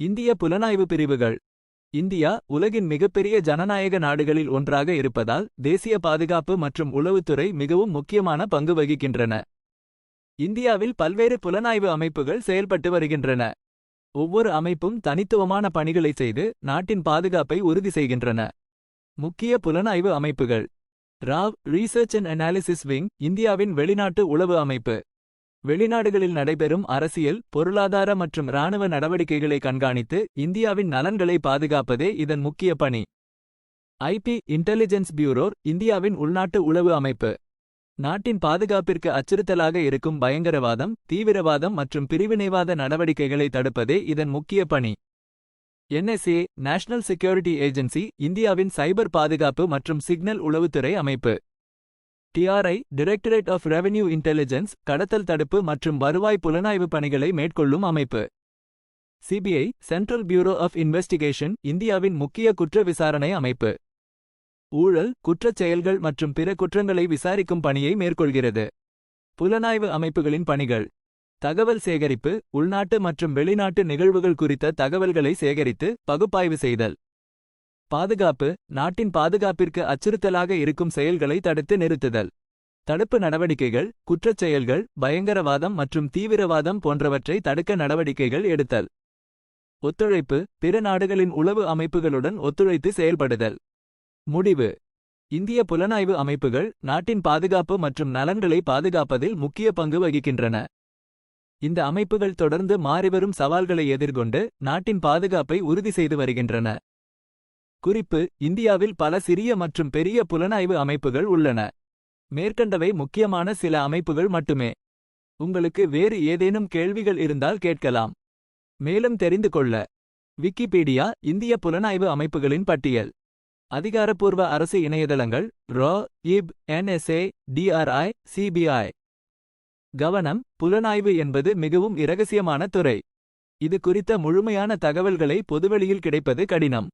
இந்திய புலனாய்வு பிரிவுகள். இந்தியா உலகின் மிகப்பெரிய ஜனநாயக நாடுகளில் ஒன்றாக இருப்பதால் தேசிய பாதுகாப்பு மற்றும் உளவுத்துறை மிகவும் முக்கியமான பங்கு வகிக்கின்றன. இந்தியாவில் பல்வேறு புலனாய்வு அமைப்புகள் செயல்பட்டு வருகின்றன. ஒவ்வொரு அமைப்பும் தனித்துவமான பணிகளை செய்து நாட்டின் பாதுகாப்பை உறுதி செய்கின்றன. முக்கிய புலனாய்வு அமைப்புகள். Rao research and analysis wing இந்தியாவின் வெளிநாட்டு உளவு அமைப்பு. வெளிநாடுகளில் நடைபெறும் அரசியல், பொருளாதார மற்றும் இராணுவ நடவடிக்கைகளை கண்காணித்து இந்தியாவின் நலன்களை பாதுகாப்பதே இதன் முக்கிய பணி. ஐபி இன்டெலிஜென்ஸ் பியூரோ இந்தியாவின் உள்நாட்டு உளவு அமைப்பு. நாட்டின் பாதுகாப்பிற்கு அச்சுறுத்தலாக இருக்கும் பயங்கரவாதம், தீவிரவாதம் மற்றும் பிரிவினைவாத நடவடிக்கைகளை தடுப்பதே இதன் முக்கிய பணி. NSA நேஷனல் செக்யூரிட்டி ஏஜென்சி இந்தியாவின் சைபர் பாதுகாப்பு மற்றும் சிக்னல் உளவுத்துறை அமைப்பு. TRI directorate of revenue intelligence கடத்தல் தடுப்பு மற்றும் வருவாய் புலனாய்வு பணிகளை மேற்கொள்ளும் அமைப்பு. CBI central bureau of investigation இந்தியாவின் முக்கிய குற்ற விசாரணை அமைப்பு. ஊழல், குற்றச் செயல்கள் மற்றும் பிற குற்றங்களை விசாரிக்கும் பணியை மேற்கொள்கிறது. புலனாய்வு அமைப்புகளின் பணிகள். தகவல் சேகரிப்பு, உள்நாட்டு மற்றும் வெளிநாட்டு நிகழ்வுகள் குறித்த தகவல்களை சேகரித்து பகுப்பாய்வு செய்தல். பாதுகாப்பு, நாட்டின் பாதுகாப்பிற்கு அச்சுறுத்தலாக இருக்கும் செயல்களை தடுத்து நிறுத்துதல். தடுப்பு நடவடிக்கைகள், குற்றச் செயல்கள், பயங்கரவாதம் மற்றும் தீவிரவாதம் போன்றவற்றை தடுக்க நடவடிக்கைகள் எடுத்தல். ஒத்துழைப்பு, பிற நாடுகளின் உளவு அமைப்புகளுடன் ஒத்துழைத்து செயல்படுதல். முடிவு. இந்திய புலனாய்வு அமைப்புகள் நாட்டின் பாதுகாப்பு மற்றும் நலன்களை பாதுகாப்பதில் முக்கிய பங்கு வகிக்கின்றன. இந்த அமைப்புகள் தொடர்ந்து மாறிவரும் சவால்களை எதிர்கொண்டு நாட்டின் பாதுகாப்பை உறுதி செய்து வருகின்றன. குறிப்பு: இந்தியாவில் பல சிறிய மற்றும் பெரிய புலனாய்வு அமைப்புகள் உள்ளன. மேற்கண்டவை முக்கியமான சில அமைப்புகள் மட்டுமே. உங்களுக்கு வேறு ஏதேனும் கேள்விகள் இருந்தால் கேட்கலாம். மேலும் தெரிந்து கொள்ள விக்கிபீடியா இந்திய புலனாய்வு அமைப்புகளின் பட்டியல். அதிகாரப்பூர்வ அரசு இணையதளங்கள்: RAW, IB, NSA, DRI, CBI. கவனம்: புலனாய்வு என்பது மிகவும் இரகசியமான துறை. இது குறித்த முழுமையான தகவல்களை பொதுவெளியில் கிடைப்பது கடினம்.